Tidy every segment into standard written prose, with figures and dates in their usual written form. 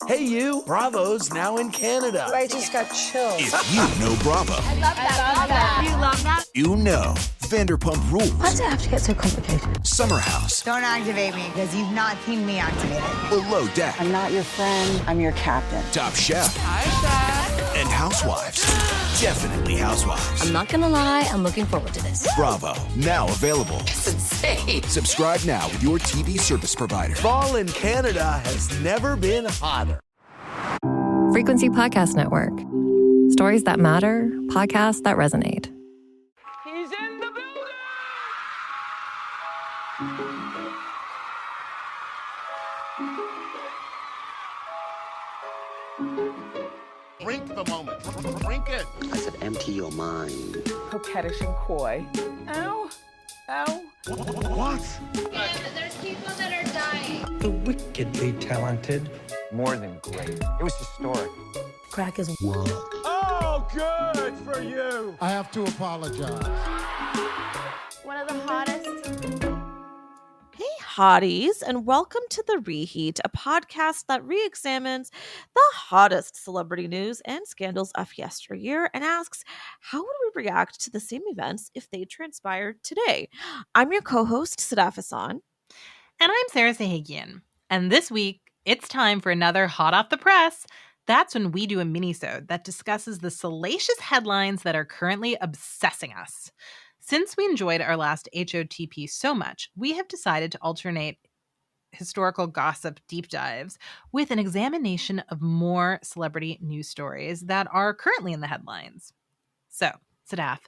Hey, you. Bravo's now in Canada. I just got chills. If you know Bravo. I love that. You love that? You know Vanderpump Rules. Why does it have to get so complicated? Summer House. Don't activate me because you've not seen me activated. Below Deck. I'm not your friend. I'm your captain. Top Chef. Hi, Chef. And Housewives. Definitely Housewives. I'm not gonna lie, I'm looking forward to this. Bravo, now available. It's insane. Subscribe now with your TV service provider. Fall in Canada has never been hotter. Frequency Podcast Network. Stories that matter, podcasts that resonate. He's in the building. Drink the moment. Drink it. I said empty your mind. Coquettish and coy. Ow. Ow. What? There's people that are dying. The wickedly talented. More than great. It was historic. Crack is Oh, good for you. I have to apologize. One of the hottest. Hey, hotties, and welcome to The Reheat, a podcast that re-examines the hottest celebrity news and scandals of yesteryear and asks, how would we react to the same events if they transpired today? I'm your co-host, Sadaf. And I'm Sarah Sahagian. And this week, it's time for another Hot Off the Press. That's when we do a mini-sode that discusses the salacious headlines that are currently obsessing us. Since we enjoyed our last HOTP so much, we have decided to alternate historical gossip deep dives with an examination of more celebrity news stories that are currently in the headlines. So, Sadaf,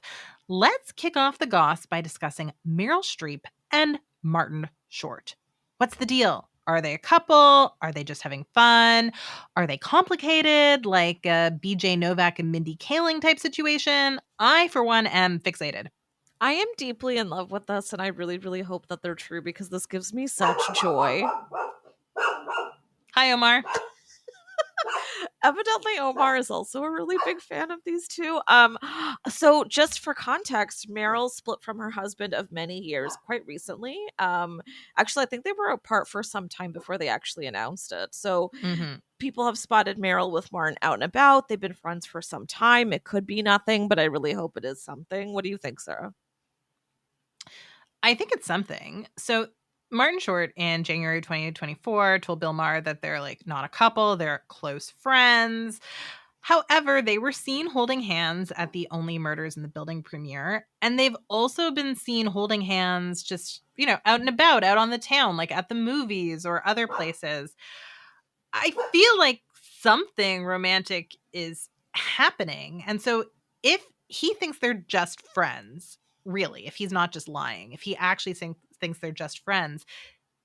let's kick off the goss by discussing Meryl Streep and Martin Short. What's the deal? Are they a couple? Are they just having fun? Are they complicated, like a BJ Novak and Mindy Kaling type situation? I, for one, am fixated. I am deeply in love with this, and I really, really hope that they're true because this gives me such joy. Hi, Omar. Evidently, Omar is also a really big fan of these two. So just for context, Meryl split from her husband of many years quite recently. Actually, I think they were apart for some time before they actually announced it. So people have spotted Meryl with Martin out and about. They've been friends for some time. It could be nothing, but I really hope it is something. What do you think, Sarah? I think it's something. So Martin Short in January 2024 told Bill Maher that they're not a couple, they're close friends. However, they were seen holding hands at the Only Murders in the Building premiere. And they've also been seen holding hands just, out and about, out on the town, like at the movies or other places. I feel like something romantic is happening. And so if he thinks they're just friends, really, if he's not just lying, if he actually thinks they're just friends,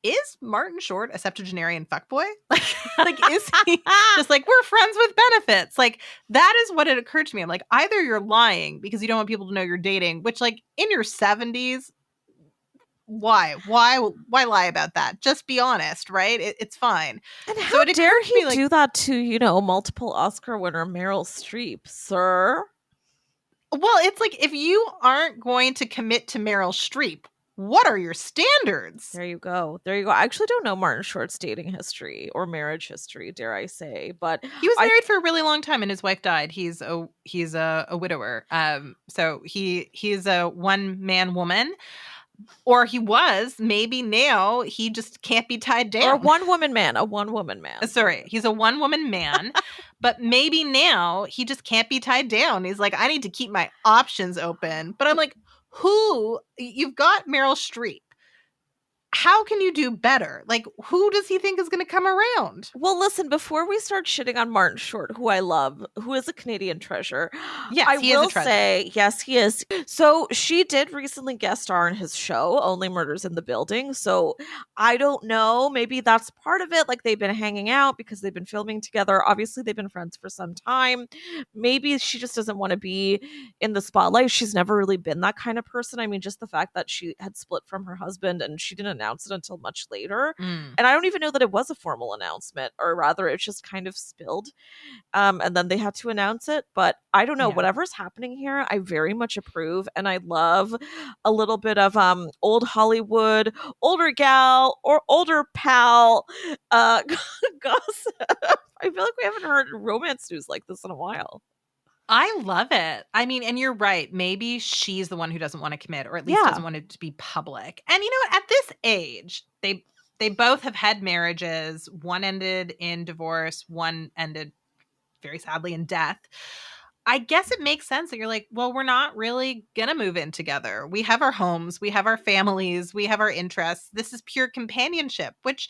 is Martin Short a septuagenarian fuckboy? Is he just we're friends with benefits? That is what it occurred to me. I'm either you're lying because you don't want people to know you're dating, which in your 70s, why lie about that? Just be honest, right? It's fine. And how dare he do that to, multiple Oscar winner Meryl Streep, sir? Well, it's if you aren't going to commit to Meryl Streep, what are your standards? There you go. I actually don't know Martin Short's dating history or marriage history, dare I say, but he was married for a really long time and his wife died. He's a widower. So he's a one-man woman. Or he was. Maybe now he just can't be tied down. Or a one-woman man. Sorry, he's a one-woman man. But maybe now he just can't be tied down. He's I need to keep my options open. But I'm who? You've got Meryl Streep. How can you do better? Who does he think is going to come around? Well, listen, before we start shitting on Martin Short, who I love, who is a Canadian treasure, yes, he is a treasure. Say, yes, he is. So she did recently guest star in his show, Only Murders in the Building. So I don't know. Maybe that's part of it. They've been hanging out because they've been filming together. Obviously, they've been friends for some time. Maybe she just doesn't want to be in the spotlight. She's never really been that kind of person. I mean, just the fact that she had split from her husband and she didn't announce it until much later. And I don't even know that it was a formal announcement, or rather it's just kind of spilled. And then they had to announce it. But I don't know, whatever's happening here, I very much approve. And I love a little bit of old Hollywood, older gal or older pal gossip. I heard romance news like this in a while. I love it. I mean, and you're right. Maybe she's the one who doesn't want to commit, or at least doesn't want it to be public. And you know what? At this age, they both have had marriages. One ended in divorce. One ended, very sadly, in death. I guess it makes sense that you're like, well, we're not really gonna move in together. We have our homes, we have our families, we have our interests. This is pure companionship, which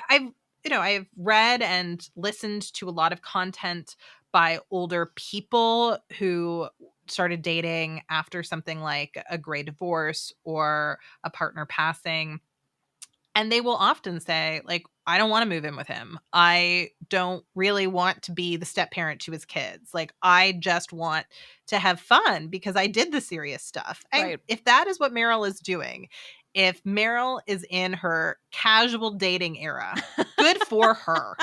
I've read and listened to a lot of content by older people who started dating after something like a gray divorce or a partner passing. And they will often say, like, I don't want to move in with him. I don't really want to be the step parent to his kids. Like, I just want to have fun because I did the serious stuff. And if that is what Meryl is doing, if Meryl is in her casual dating era, good for her.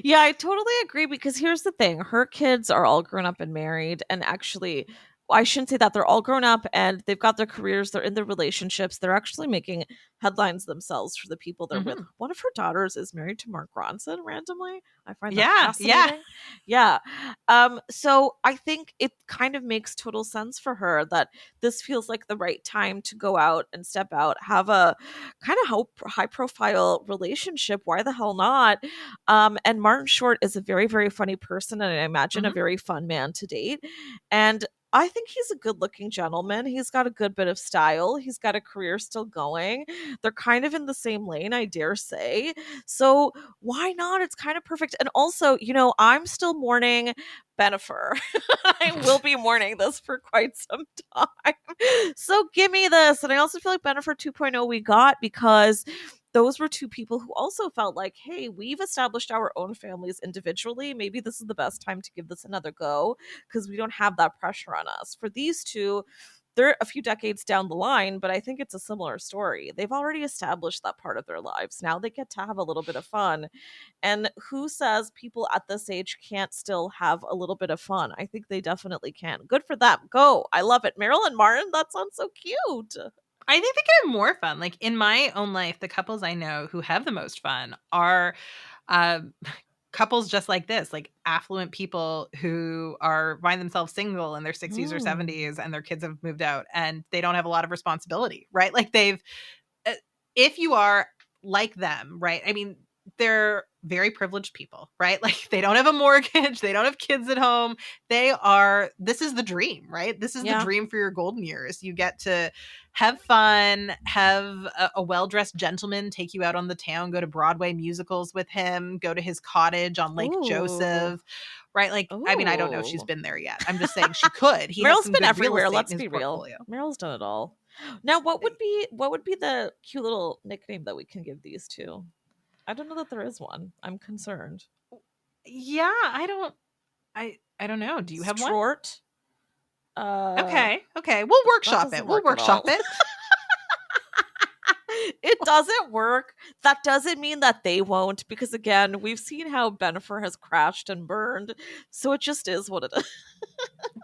Yeah, I totally agree, because here's the thing. Her kids are all grown up and married, and actually, I shouldn't say that. They're all grown up and they've got their careers. They're in their relationships. They're actually making headlines themselves for the people they're with. One of her daughters is married to Mark Ronson randomly. I find that fascinating. Yeah. So I think it kind of makes total sense for her that this feels like the right time to go out and step out, have a kind of high profile relationship. Why the hell not? And Martin Short is a very, very funny person, and I imagine a very fun man to date. And I think he's a good-looking gentleman. He's got a good bit of style. He's got a career still going. They're kind of in the same lane, I dare say. So why not? It's kind of perfect. And also, I'm still mourning Bennifer. I will be mourning this for quite some time. So give me this. And I also feel like Bennifer 2.0 we got because those were two people who also felt like, hey, we've established our own families individually. Maybe this is the best time to give this another go because we don't have that pressure on us. For these two, they're a few decades down the line, but I think it's a similar story. They've already established that part of their lives. Now they get to have a little bit of fun. And who says people at this age can't still have a little bit of fun? I think they definitely can. Good for them. Go. I love it. Meryl and Martin, that sounds so cute. I think they can have more fun. Like, in my own life, the couples I know who have the most fun are couples just like this, like affluent people who find themselves single in their 60s or 70s and their kids have moved out and they don't have a lot of responsibility, right? Like, if you are like them, right? I mean, they're very privileged people, right? Like, they don't have a mortgage, they don't have kids at home. This is the dream, right? This is the dream for your golden years. You get to have fun, have a well-dressed gentleman take you out on the town, go to Broadway musicals with him, go to his cottage on Lake Joseph, right? Like, I mean, I don't know if she's been there yet. I'm just saying she could. Meryl's been everywhere. Let's be real. Meryl's done it all. Now, what would be the cute little nickname that we can give these two? I don't know that there is one. I'm concerned. Yeah, I don't know. Do you have one? Short. Okay. We'll workshop it. It doesn't work. That doesn't mean that they won't, because again, we've seen how Bennifer has crashed and burned. So it just is what it is.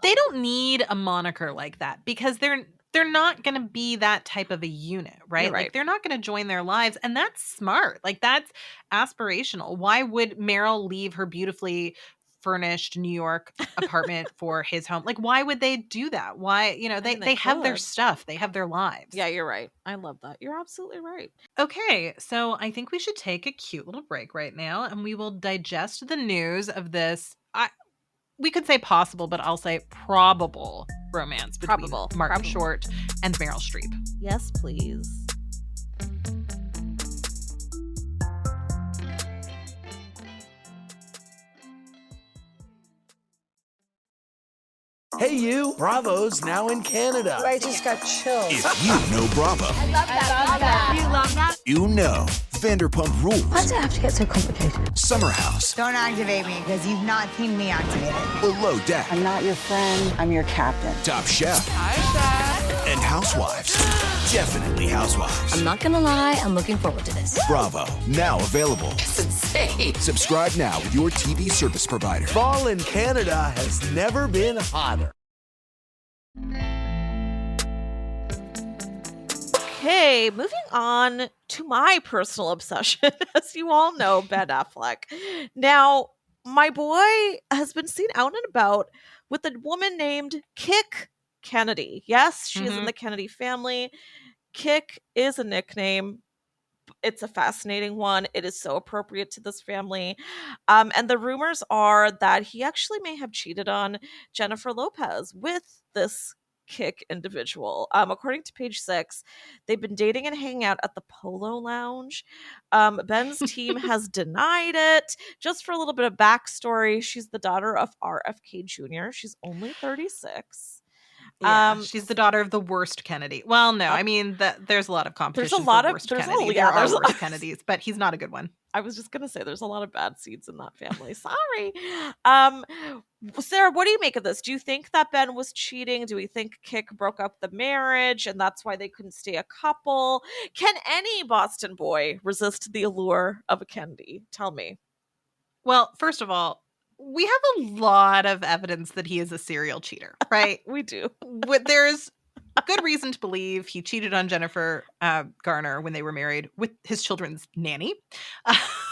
They don't need a moniker like that because they're not going to be that type of a unit, right? Like, they're not going to join their lives. And that's smart. Like, that's aspirational. Why would Meryl leave her beautifully furnished New York apartment for his home? Like, why would they do that? Why, they have their stuff. They have their lives. Yeah, you're right. I love that. You're absolutely right. Okay, so I think we should take a cute little break right now and we will digest the news of this. We could say possible, but I'll say probable romance between Martin Short and Meryl Streep. Yes, please. Hey, you. Bravo's now in Canada. I just got chills. If you know Bravo. I love that. You love that? You know Vanderpump Rules. Why does it have to get so complicated? Summer House. Don't activate me because you've not seen me activate it. Below Deck. I'm not your friend. I'm your captain. Top Chef. Hi, Chef. And Housewives. Definitely Housewives. I'm not gonna lie, I'm looking forward to this. Bravo. Now available. It's insane. Subscribe now with your TV service provider. Fall in Canada has never been hotter. Okay, moving on to my personal obsession. As you all know, Ben Affleck. Now, my boy has been seen out and about with a woman named Kick Kennedy. Yes, she is in the Kennedy family. Kick is a nickname. It's a fascinating one. It is so appropriate to this family. And the rumors are that he actually may have cheated on Jennifer Lopez with this Kick individual. According to page 6, they've been dating and hanging out at the Polo Lounge. Ben's team has denied it. Just for a little bit of backstory, she's the daughter of RFK Jr. She's only 36. Yeah, she's the daughter of the worst Kennedy. Well, no, I mean there's a lot of competition. There's a lot for of worst there's Kennedy. a, yeah, there there's are worst Kennedys, but he's not a good one. I was just gonna say there's a lot of bad seeds in that family. Sorry. Sarah, what do you make of this? Do you think that Ben was cheating? Do we think Kick broke up the marriage and that's why they couldn't stay a couple? Can any Boston boy resist the allure of a Kennedy? Tell me. Well, first of all, we have a lot of evidence that he is a serial cheater, right? We do. There's good reason to believe he cheated on Jennifer Garner when they were married with his children's nanny.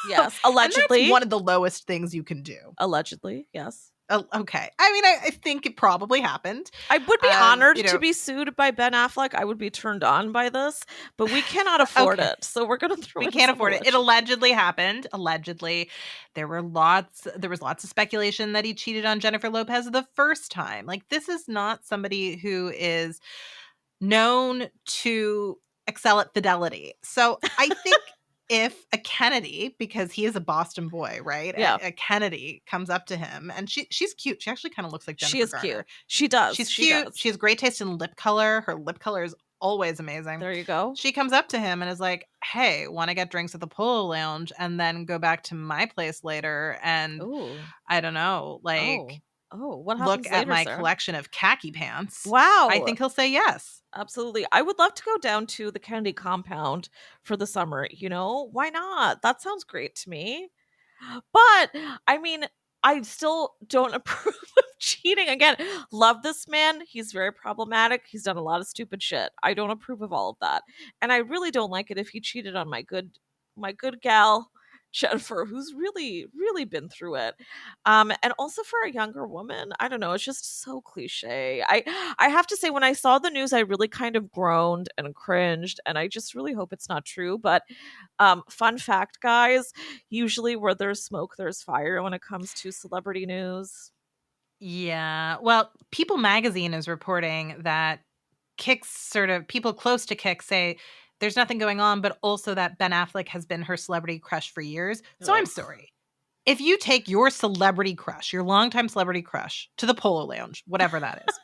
Yes, allegedly. And that's one of the lowest things you can do. Allegedly, yes. Okay. I mean, I think it probably happened. I would be honored to be sued by Ben Affleck. I would be turned on by this, but we cannot afford it. So we're going to throw it. We can't afford it. It allegedly happened. Allegedly. There was lots of speculation that he cheated on Jennifer Lopez the first time. Like, this is not somebody who is known to excel at fidelity. So I think if a Kennedy, because he is a Boston boy, right? Yeah. A Kennedy comes up to him, and she's cute. She actually kind of looks like Jennifer She is Garner. cute. She does. She's cute. Does. She has great taste in lip color. Her lip color is always amazing. There you go. She comes up to him and is like, hey, want to get drinks at the Polo Lounge and then go back to my place later and I don't know, like what look happens at later, my Sarah? collection of khaki pants. Wow. I think he'll say yes. Absolutely. I would love to go down to the Kennedy compound for the summer. You know, why not? That sounds great to me. But I mean, I still don't approve of cheating. Again, love this man. He's very problematic. He's done a lot of stupid shit. I don't approve of all of that. And I really don't like it if he cheated on my good gal Jennifer, who's really, really been through it. And also for a younger woman, I don't know, it's just so cliche. I have to say, when I saw the news, I really kind of groaned and cringed, and I just really hope it's not true. But fun fact, guys, usually where there's smoke, there's fire when it comes to celebrity news. Yeah. Well, People magazine is reporting that Kick's sort of people close to Kick say there's nothing going on, but also that Ben Affleck has been her celebrity crush for years. So I'm sorry. If you take your celebrity crush, your longtime celebrity crush, to the Polo Lounge, whatever that is,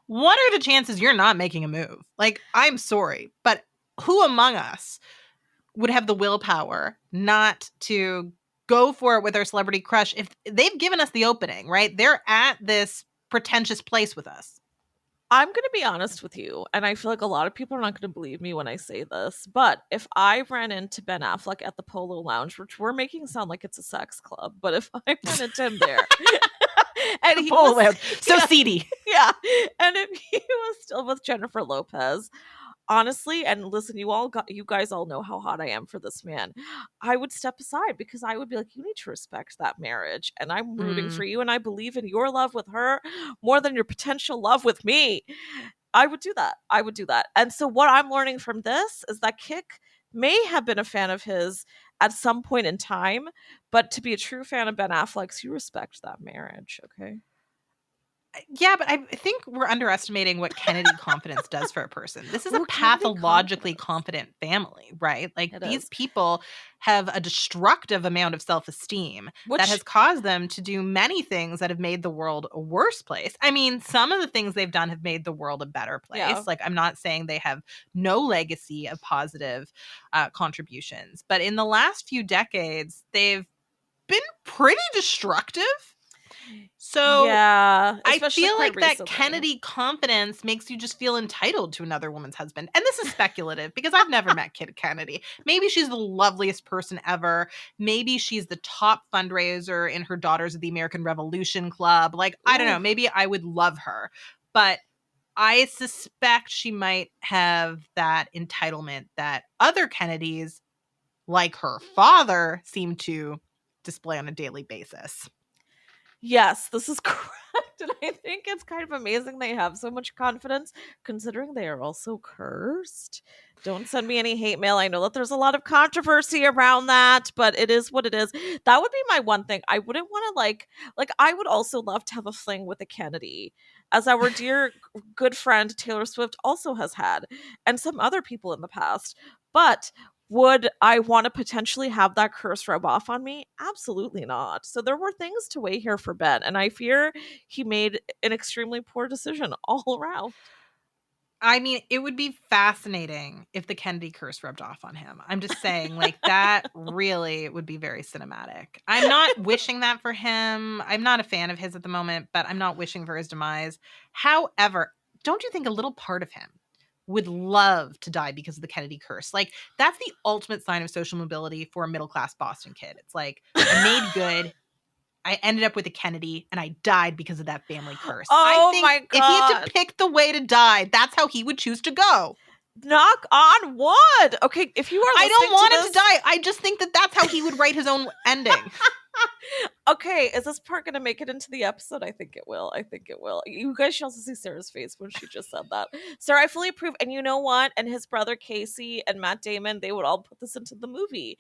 what are the chances you're not making a move? Like, I'm sorry, but who among us would have the willpower not to go for it with our celebrity crush if they've given us the opening, right? They're at this pretentious place with us. I'm going to be honest with you, and I feel like a lot of people are not going to believe me when I say this, but if I ran into Ben Affleck at the Polo Lounge, which we're making sound like it's a sex club, but if I ran into him there, and he was so seedy, yeah, and if he was still with Jennifer Lopez, honestly, and listen, you guys all know how hot I am for this man. I would step aside because I would be like, you need to respect that marriage, and I'm rooting for you, and I believe in your love with her more than your potential love with me. I would do that. And so what I'm learning from this is that Kick may have been a fan of his at some point in time, but to be a true fan of Ben Affleck's, you respect that marriage, okay? Yeah, but I think we're underestimating what Kennedy confidence does for a person. This is a pathologically confident family, right? Like, these people have a destructive amount of self-esteem that has caused them to do many things that have made the world a worse place. I mean, some of the things they've done have made the world a better place. Yeah. Like, I'm not saying they have no legacy of positive contributions, but in the last few decades, they've been pretty destructive. So yeah, I feel like that Kennedy confidence makes you just feel entitled to another woman's husband. And this is speculative because I've never met Kid Kennedy. Maybe she's the loveliest person ever. Maybe she's the top fundraiser in her Daughters of the American Revolution Club. Like, I don't know. Maybe I would love her. But I suspect she might have that entitlement that other Kennedys, like her father, seem to display on a daily basis. Yes, this is correct. And I think it's kind of amazing they have so much confidence considering they are also cursed. Don't send me any hate mail. I know that there's a lot of controversy around that, but it is what it is. That would be my one thing. I wouldn't want to like I would also love to have a fling with a Kennedy, as our dear good friend Taylor Swift also has had, and some other people in the past. But would I want to potentially have that curse rub off on me? Absolutely not. So there were things to weigh here for Ben, and I fear he made an extremely poor decision all around. I mean, it would be fascinating if the Kennedy curse rubbed off on him. I'm just saying, like, that really would be very cinematic. I'm not wishing that for him. I'm not a fan of his at the moment, but I'm not wishing for his demise. However, don't you think a little part of him would love to die because of the Kennedy curse? Like, that's the ultimate sign of social mobility for a middle-class Boston kid. It's like, I made good. I ended up with a Kennedy and I died because of that family curse. Oh I think my if he had God. to pick the way to die, that's how he would choose to go. Knock on wood. Okay, if you are I don't want him this... to die. I just think that that's how he would write his own ending. Okay, is this part going to make it into the episode? I think it will. You guys should also see Sarah's face when she just said that. Sarah, I fully approve. And you know what? And his brother Casey and Matt Damon, they would all put this into the movie.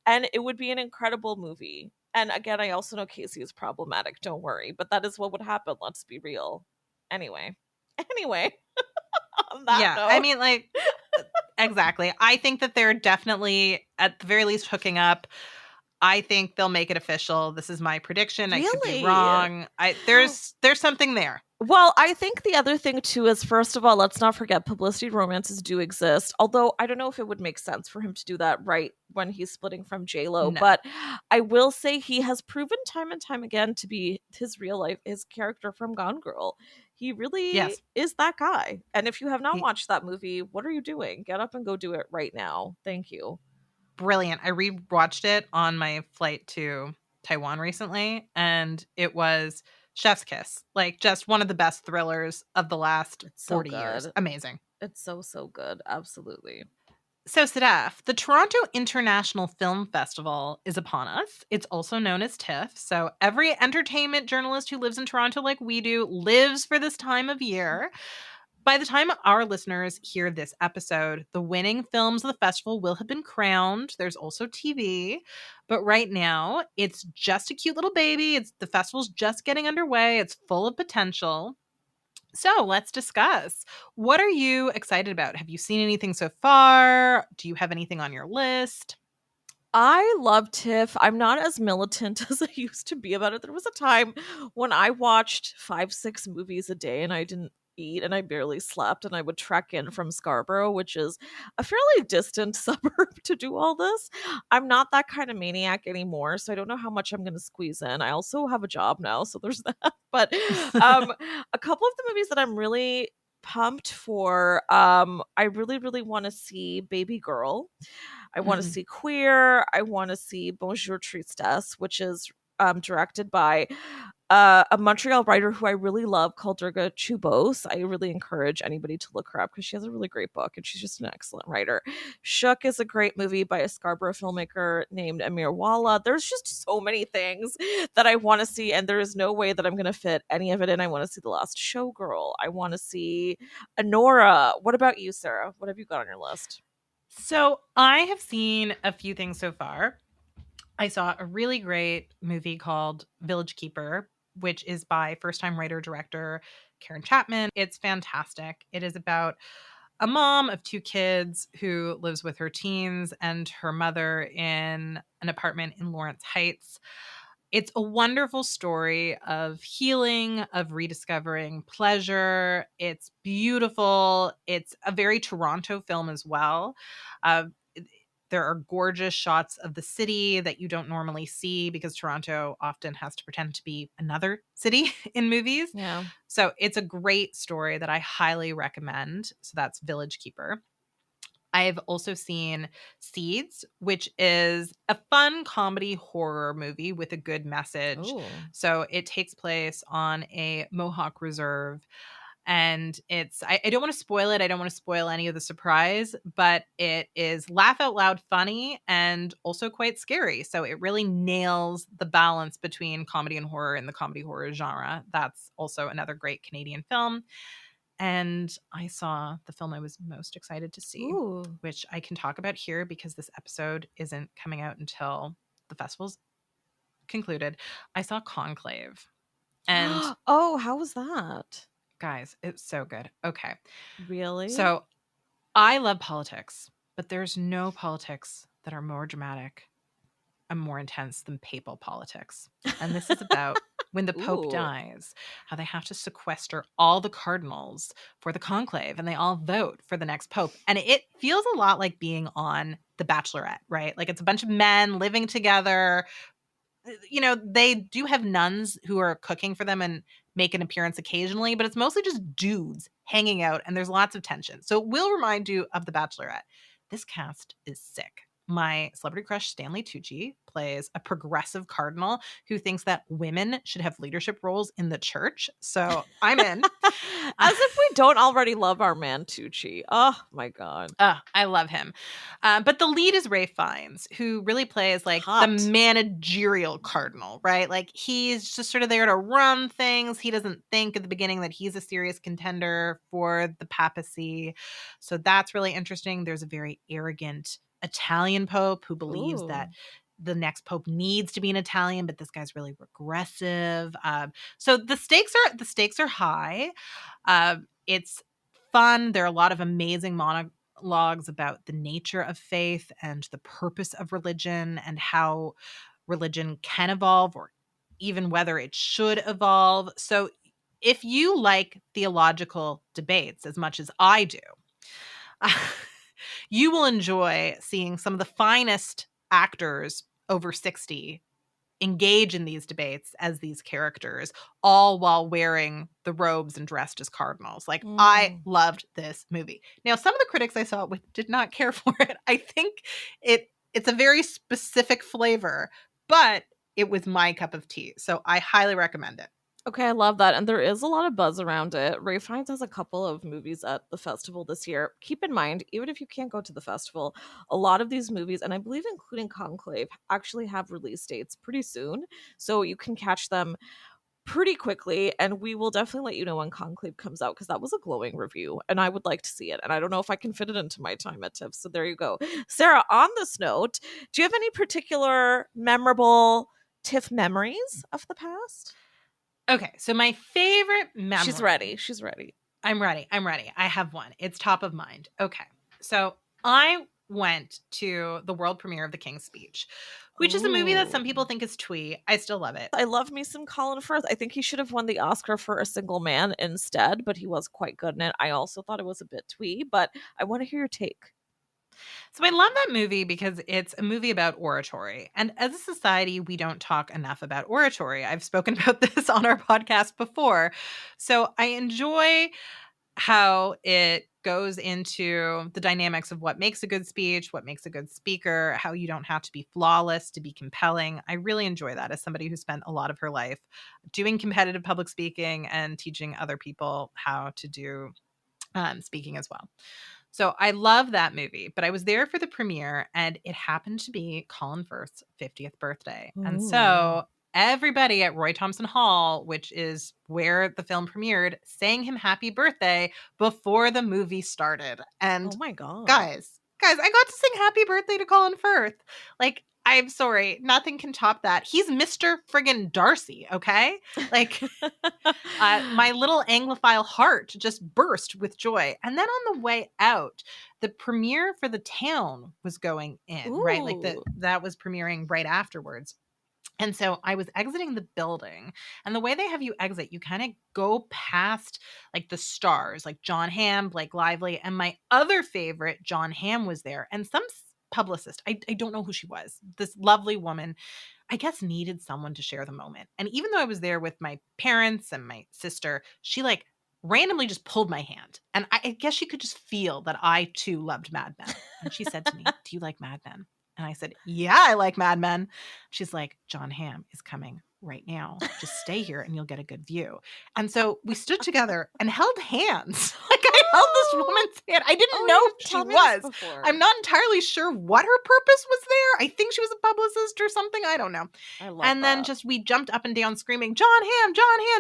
And it would be an incredible movie. And again, I also know Casey is problematic. Don't worry. But that is what would happen. Let's be real. Anyway. On that note. I mean, like, exactly. I think that they're definitely, at the very least, hooking up. I think they'll make it official. This is my prediction. Really? I could be wrong. There's something there. Well, I think the other thing too is, first of all, let's not forget publicity romances do exist. Although I don't know if it would make sense for him to do that right when he's splitting from J-Lo. No. But I will say he has proven time and time again to be his real life, his character from Gone Girl. He really is that guy. And if you have not watched that movie, what are you doing? Get up and go do it right now. Thank you. Brilliant. I rewatched it on my flight to Taiwan recently, and it was chef's kiss. Like, just one of the best thrillers of the last 40 years. Amazing. It's so good. Absolutely. So, Sadaf, the Toronto International Film Festival is upon us. It's also known as TIFF. So every entertainment journalist who lives in Toronto like we do lives for this time of year. By the time our listeners hear this episode, the winning films of the festival will have been crowned. There's also TV. But right now, it's just a cute little baby. The festival's just getting underway. It's full of potential. So let's discuss. What are you excited about? Have you seen anything so far? Do you have anything on your list? I love TIFF. I'm not as militant as I used to be about it. There was a time when I watched 5-6 movies a day and I didn't eat and I barely slept, and I would trek in from Scarborough, which is a fairly distant suburb, to do all this. I'm not that kind of maniac anymore, so I don't know how much I'm going to squeeze in. I also have a job now, so there's that. But a couple of the movies that I'm really pumped for, I really want to see Baby Girl. I want to see Queer. I want to see Bonjour Tristesse, which is directed by a Montreal writer who I really love called Durga Chubose. I really encourage anybody to look her up because she has a really great book and she's just an excellent writer. Shook is a great movie by a Scarborough filmmaker named Amir Walla. There's just so many things that I want to see, and there is no way that I'm going to fit any of it in. I want to see The Last Showgirl. I want to see Anora. What about you, Sarah? What have you got on your list? So I have seen a few things so far. I saw a really great movie called Village Keeper, which is by first-time writer-director Karen Chapman. It's fantastic. It is about a mom of 2 kids who lives with her teens and her mother in an apartment in Lawrence Heights. It's a wonderful story of healing, of rediscovering pleasure. It's beautiful. It's a very Toronto film as well. There are gorgeous shots of the city that you don't normally see because Toronto often has to pretend to be another city in movies. Yeah. So it's a great story that I highly recommend. So that's Village Keeper. I've also seen Seeds, which is a fun comedy horror movie with a good message. Ooh. So it takes place on a Mohawk reserve. And I don't want to spoil it. I don't want to spoil any of the surprise, but it is laugh out loud funny and also quite scary. So it really nails the balance between comedy and horror in the comedy horror genre. That's also another great Canadian film. And I saw the film I was most excited to see, which I can talk about here because this episode isn't coming out until the festival's concluded. I saw Conclave. And oh, how was that? Guys, it's so good. Okay. Really? So I love politics, but there's no politics that are more dramatic and more intense than papal politics. And this is about when the Pope dies, how they have to sequester all the cardinals for the conclave and they all vote for the next Pope. And it feels a lot like being on The Bachelorette, right? Like it's a bunch of men living together. You know, they do have nuns who are cooking for them and make an appearance occasionally, but it's mostly just dudes hanging out and there's lots of tension. So it will remind you of The Bachelorette. This cast is sick. My celebrity crush, Stanley Tucci, plays a progressive cardinal who thinks that women should have leadership roles in the church. So I'm in. As if we don't already love our man Tucci. Oh, my God. I love him. But the lead is Ralph Fiennes, who really plays like the managerial cardinal, right? Like he's just sort of there to run things. He doesn't think at the beginning that he's a serious contender for the papacy. So that's really interesting. There's a very arrogant Italian Pope who believes that the next Pope needs to be an Italian, but this guy's really regressive. So the stakes are high. It's fun. There are a lot of amazing monologues about the nature of faith and the purpose of religion and how religion can evolve or even whether it should evolve. So if you like theological debates as much as I do, you will enjoy seeing some of the finest actors over 60 engage in these debates as these characters, all while wearing the robes and dressed as cardinals. Like, I loved this movie. Now, some of the critics I saw it with did not care for it. I think it's a very specific flavor, but it was my cup of tea. So I highly recommend it. Okay, I love that. And there is a lot of buzz around it. Ralph Fiennes has a couple of movies at the festival this year. Keep in mind, even if you can't go to the festival, a lot of these movies, and I believe including Conclave, actually have release dates pretty soon. So you can catch them pretty quickly. And we will definitely let you know when Conclave comes out because that was a glowing review and I would like to see it. And I don't know if I can fit it into my time at TIFF. So there you go. Sarah, on this note, do you have any particular memorable TIFF memories of the past? Okay, so my favorite memory. She's ready. I'm ready. I have one. It's top of mind. Okay, so I went to the world premiere of The King's Speech, which is a movie that some people think is twee. I still love it. I love me some Colin Firth. I think he should have won the Oscar for A Single Man instead, but he was quite good in it. I also thought it was a bit twee, but I want to hear your take. So I love that movie because it's a movie about oratory. And as a society, we don't talk enough about oratory. I've spoken about this on our podcast before. So I enjoy how it goes into the dynamics of what makes a good speech, what makes a good speaker, how you don't have to be flawless to be compelling. I really enjoy that as somebody who spent a lot of her life doing competitive public speaking and teaching other people how to do speaking as well. So I love that movie, but I was there for the premiere and it happened to be Colin Firth's 50th birthday. Ooh. And so everybody at Roy Thompson Hall, which is where the film premiered, sang him happy birthday before the movie started. And oh my God. Guys, I got to sing happy birthday to Colin Firth. Like, I'm sorry, nothing can top that. He's Mr. friggin' Darcy, okay? Like, my little Anglophile heart just burst with joy. And then on the way out, the premiere for The Town was going in, right? Like, that was premiering right afterwards. And so I was exiting the building, and the way they have you exit, you kind of go past like the stars, like John Hamm, Blake Lively, and my other favorite, John Hamm, was there. And some publicist, I don't know who she was, this lovely woman, I guess needed someone to share the moment. And even though I was there with my parents and my sister, she like randomly just pulled my hand. And I guess she could just feel that I too loved Mad Men. And she said to me, "Do you like Mad Men?" And I said, "Yeah, I like Mad Men." She's like, "John Hamm is coming right now. Just stay here and you'll get a good view. And so we stood together and held hands. Like I held this woman's hand. I didn't know who she was. I'm not entirely sure what her purpose was there. I think she was a publicist or something. I don't know. And then just we jumped up and down screaming, John Hamm,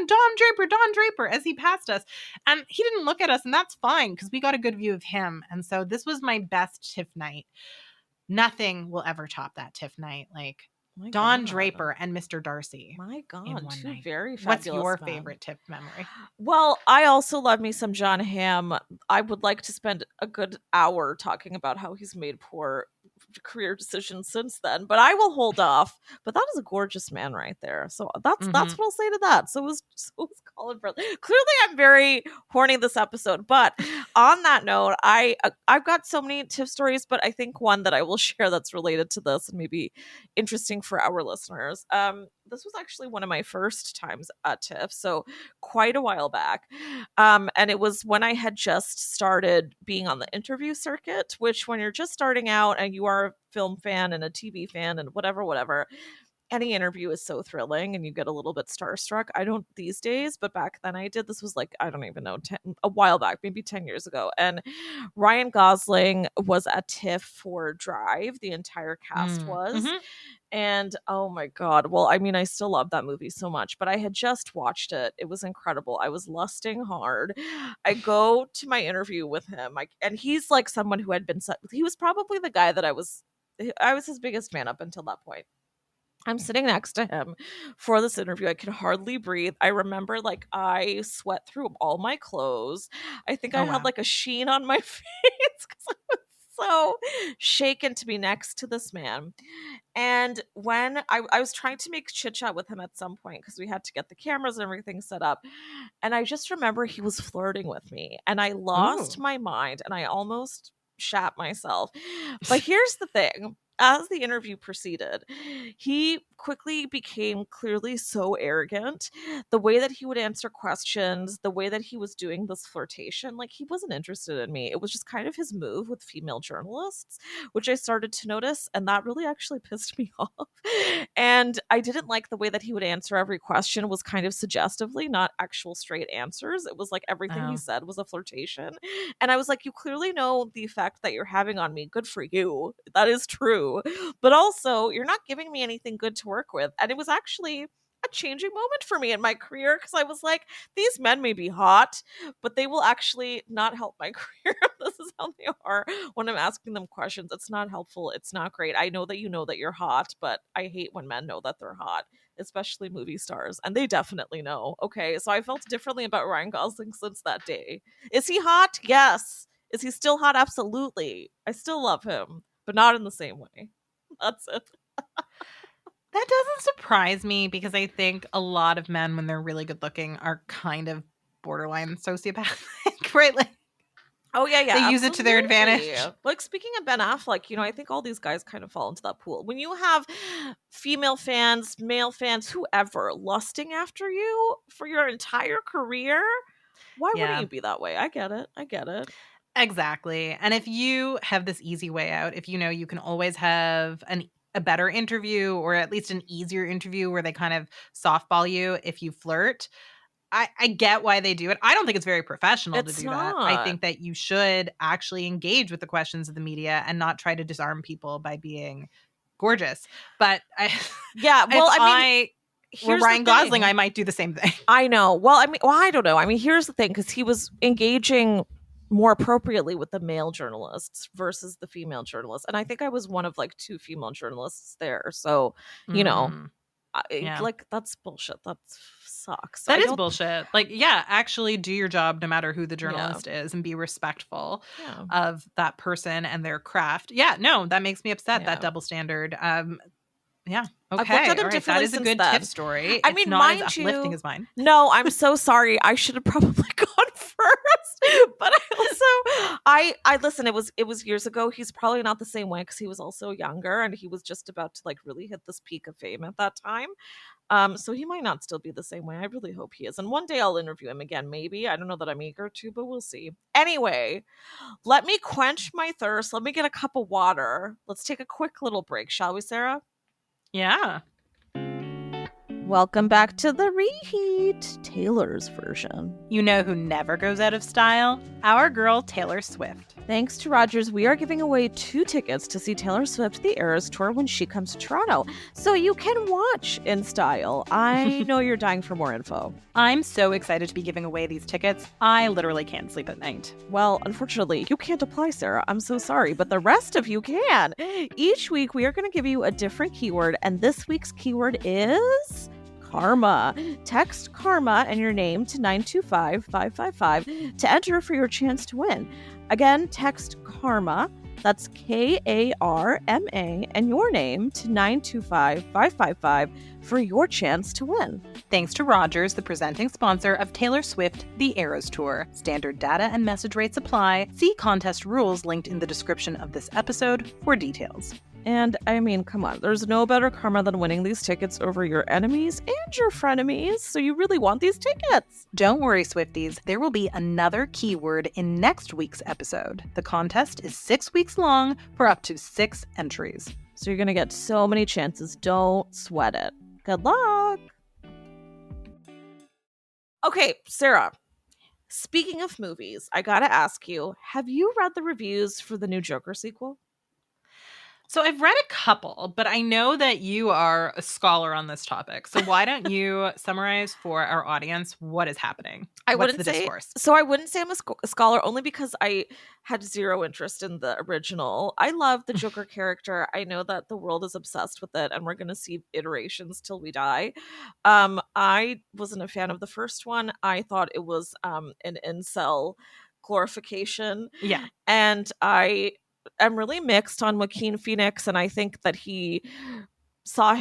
Don Draper, as he passed us. And he didn't look at us, and that's fine because we got a good view of him. And so this was my best TIFF night. Nothing will ever top that TIFF night. Like Don Draper and Mr. Darcy. My God, two night. very fabulous What's your men. favorite TIFF memory? Well, I also love me some John Hamm. I would like to spend a good hour talking about how he's made poor career decisions since then, but I will hold off. But that is a gorgeous man right there. So that's what I'll say to that. So it was Colin Firth. Clearly, I'm very horny this episode. But on that note, I've got so many TIFF stories, but I think one that I will share that's related to this and maybe interesting for our listeners. This was actually one of my first times at TIFF, so quite a while back. And it was when I had just started being on the interview circuit, which when you're just starting out and you are a film fan and a TV fan and whatever, any interview is so thrilling and you get a little bit starstruck. I don't these days, but back then I did. This was like, I don't even know, a while back, maybe 10 years ago. And Ryan Gosling was at TIFF for Drive. The entire cast was. And oh my God. Well, I mean, I still love that movie so much, but I had just watched it. It was incredible. I was lusting hard. I go to my interview with him, and he's like someone who had been, he was probably the guy that I was his biggest fan up until that point. I'm sitting next to him for this interview. I can hardly breathe. I remember like I sweat through all my clothes. I think I had like a sheen on my face because I was so shaken to be next to this man. And when I was trying to make chit chat with him at some point because we had to get the cameras and everything set up. And I just remember he was flirting with me and I lost my mind and I almost shat myself. But here's the thing. As the interview proceeded, he quickly became clearly so arrogant. The way that he would answer questions, the way that he was doing this flirtation, like he wasn't interested in me. It was just kind of his move with female journalists, which I started to notice, and that really actually pissed me off. And I didn't like the way that he would answer every question was kind of suggestively, not actual straight answers. It was like everything he said was a flirtation. And I was like, you clearly know the effect that you're having on me. Good for you. That is true. But also, you're not giving me anything good to work with. And it was actually a changing moment for me in my career because I was like, these men may be hot, but they will actually not help my career. This is how they are when I'm asking them questions. It's not helpful. It's not great. I know that you know that you're hot, but I hate when men know that they're hot, especially movie stars. And they definitely know. Okay, so I felt differently about Ryan Gosling since that day. Is he hot? Yes. Is he still hot? Absolutely. I still love him, but not in the same way. That's it. That doesn't surprise me because I think a lot of men, when they're really good looking, are kind of borderline sociopathic, right? Like, oh yeah, they use it to their advantage. Like speaking of Ben Affleck, I think all these guys kind of fall into that pool. When you have female fans, male fans, whoever lusting after you for your entire career, why wouldn't you be that way? I get it. Exactly. And if you have this easy way out, if you know you can always have a better interview or at least an easier interview where they kind of softball you if you flirt, I get why they do it. I don't think it's very professional to do that. I think that you should actually engage with the questions of the media and not try to disarm people by being gorgeous. But Ryan Gosling, I might do the same thing. I know. Well, I don't know. I mean, here's the thing, because he was engaging more appropriately with the male journalists versus the female journalists. And I think I was one of like 2 female journalists there. So, like that's bullshit. That sucks. That is bullshit. Like, actually do your job no matter who the journalist is and be respectful of that person and their craft. Yeah, no, that makes me upset, that double standard. Yeah. Okay. That is a good TIFF story. I mean, not as uplifting as mine. No, I'm so sorry. I should have probably gone first. But I listen, it was years ago. He's probably not the same way because he was also younger and he was just about to like really hit this peak of fame at that time. So he might not still be the same way. I really hope he is. And one day I'll interview him again, maybe. I don't know that I'm eager to, but we'll see. Anyway, let me quench my thirst. Let me get a cup of water. Let's take a quick little break, shall we, Sarah? Yeah. Welcome back to the reheat, Taylor's version. You know who never goes out of style? Our girl, Taylor Swift. Thanks to Rogers, we are giving away 2 tickets to see Taylor Swift The Eras Tour when she comes to Toronto, so you can watch in style. I know you're dying for more info. I'm so excited to be giving away these tickets. I literally can't sleep at night. Well, unfortunately, you can't apply, Sarah. I'm so sorry, but the rest of you can. Each week, we are going to give you a different keyword, and this week's keyword is karma. Text karma and your name to 925-555 to enter for your chance to win. Again, text karma, that's K-A-R-M-A, and your name to 925-555 for your chance to win. Thanks to Rogers, the presenting sponsor of Taylor Swift The Eras Tour. Standard data and message rates apply. See contest rules linked in the description of this episode for details. And I mean, come on, there's no better karma than winning these tickets over your enemies and your frenemies, so you really want these tickets. Don't worry, Swifties, there will be another keyword in next week's episode. The contest is 6 weeks long for up to 6 entries. So you're going to get so many chances. Don't sweat it. Good luck. Okay, Sarah, speaking of movies, I gotta ask you, have you read the reviews for the new Joker sequel? So I've read a couple, but I know that you are a scholar on this topic. So why don't you summarize for our audience what is happening? What's the discourse? So I wouldn't say I'm a scholar, only because I had zero interest in the original. I love the Joker character. I know that the world is obsessed with it, and we're going to see iterations till we die. I wasn't a fan of the first one. I thought it was an incel glorification. Yeah. And I'm really mixed on Joaquin Phoenix, and I think that he saw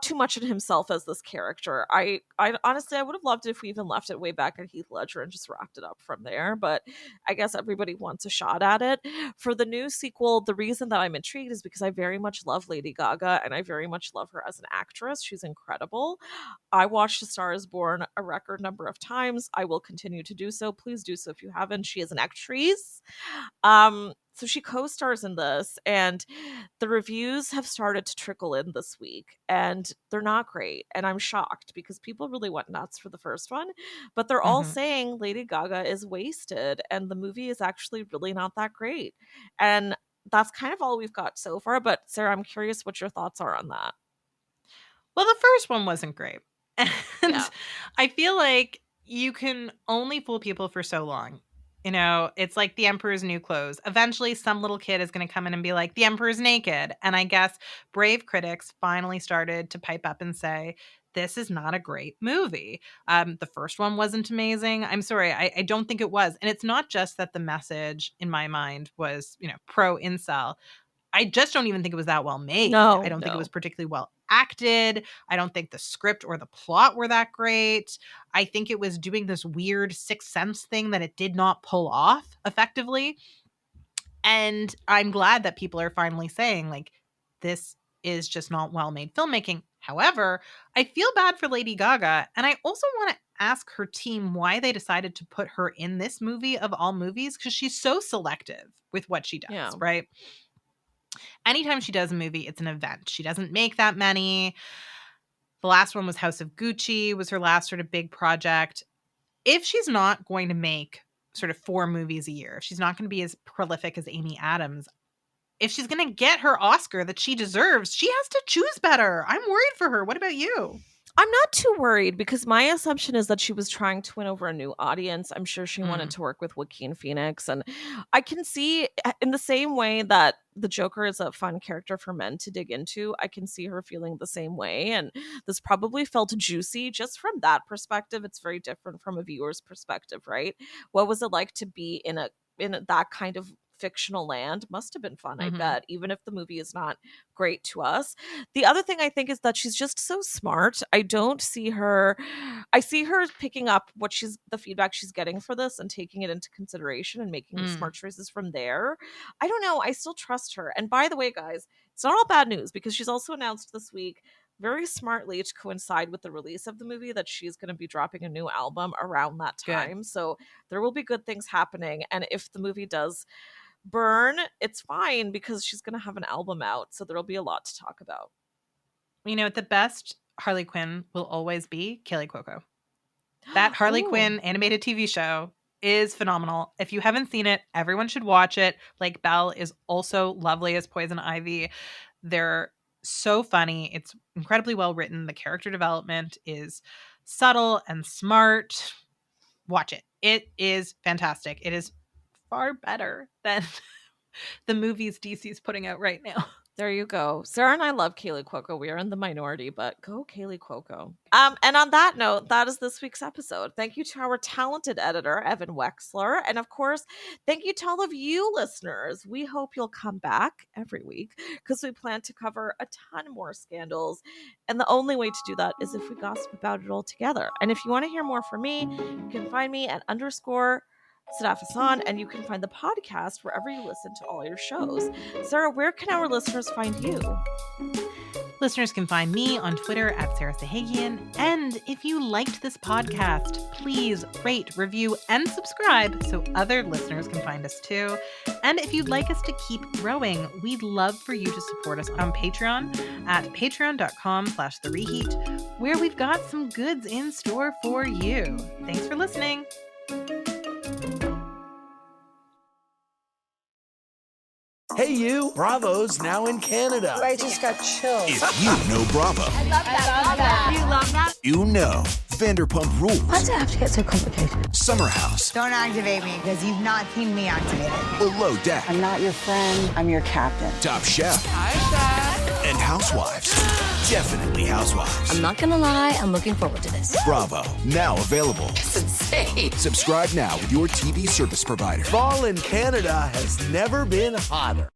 too much in himself as this character. I honestly, I would have loved it if we even left it way back at Heath Ledger and just wrapped it up from there, but I guess everybody wants a shot at it. For the new sequel, the reason that I'm intrigued is because I very much love Lady Gaga, and I very much love her as an actress. She's incredible. I watched A Star Is Born a record number of times. I will continue to do so. Please do so if you haven't. She is an actrice. So she co-stars in this, and the reviews have started to trickle in this week, and they're not great. And I'm shocked because people really went nuts for the first one, but they're all saying Lady Gaga is wasted, and the movie is actually really not that great. And that's kind of all we've got so far. But Sarah, I'm curious what your thoughts are on that. Well, the first one wasn't great. And I feel like you can only fool people for so long. You know, it's like the Emperor's New Clothes. Eventually, some little kid is going to come in and be like, the Emperor's naked. And I guess brave critics finally started to pipe up and say, this is not a great movie. The first one wasn't amazing. I'm sorry, I don't think it was. And it's not just that the message, in my mind, was, pro-incel. I just don't even think it was that well made. I don't think it was particularly well acted. I don't think the script or the plot were that great. I think it was doing this weird Sixth Sense thing that it did not pull off effectively. And I'm glad that people are finally saying, like, this is just not well-made filmmaking. However, I feel bad for Lady Gaga. And I also want to ask her team why they decided to put her in this movie of all movies, because she's so selective with what she does, right? Anytime she does a movie, it's an event. She doesn't make that many. The last one was House of Gucci, was her last sort of big project. If she's not going to make sort of 4 movies a year, if she's not going to be as prolific as Amy Adams, if she's going to get her Oscar that she deserves, she has to choose better. I'm worried for her. What about you? I'm not too worried because my assumption is that she was trying to win over a new audience. I'm sure she wanted to work with Joaquin Phoenix. And I can see in the same way that the Joker is a fun character for men to dig into, I can see her feeling the same way. And this probably felt juicy just from that perspective. It's very different from a viewer's perspective, right? What was it like to be in that kind of fictional land? Must have been fun, I bet, even if the movie is not great to us. The other thing I think is that she's just so smart. I see her picking up the feedback she's getting for this and taking it into consideration and making smart choices from there. I don't know, I still trust her. And by the way, guys, it's not all bad news because she's also announced this week, very smartly to coincide with the release of the movie, that she's going to be dropping a new album around that time. Good. So there will be good things happening. And if the movie does burn, it's fine because she's going to have an album out. So there'll be a lot to talk about. The best Harley Quinn will always be Kaley Cuoco. That Harley Quinn animated TV show is phenomenal. If you haven't seen it, everyone should watch it. Like, Belle is also lovely as Poison Ivy. They're so funny. It's incredibly well written. The character development is subtle and smart. Watch it. It is fantastic. It is far better than the movies DC's putting out right now. There you go. Sarah and I love Kaley Cuoco. We are in the minority, but go Kaley Cuoco. And on that note, that is this week's episode. Thank you to our talented editor, Evan Wexler. And of course, thank you to all of you listeners. We hope you'll come back every week because we plan to cover a ton more scandals. And the only way to do that is if we gossip about it all together. And if you want to hear more from me, you can find me at _ Sadaf Hassan, and you can find the podcast wherever you listen to all your shows. Sarah, where can our listeners find you? Listeners can find me on Twitter at Sarah Sahagian. And if you liked this podcast, please rate, review, and subscribe so other listeners can find us too. And if you'd like us to keep growing, we'd love for you to support us on Patreon at patreon.com/thereheat, where we've got some goods in store for you. Thanks for listening. Hey, you! Bravo's now in Canada. I just got chills. If you know Bravo, I love that. You love that? you know Vanderpump Rules, Why does it have to get so complicated? Summer House, Don't activate me because you've not seen me activate it. Below Deck, I'm not your friend. I'm your captain. Top Chef, Hi, Dad. and Housewives. Definitely Housewives. I'm not gonna lie, I'm looking forward to this. Bravo, now available. It's insane. Subscribe now with your TV service provider. Fall in Canada has never been hotter.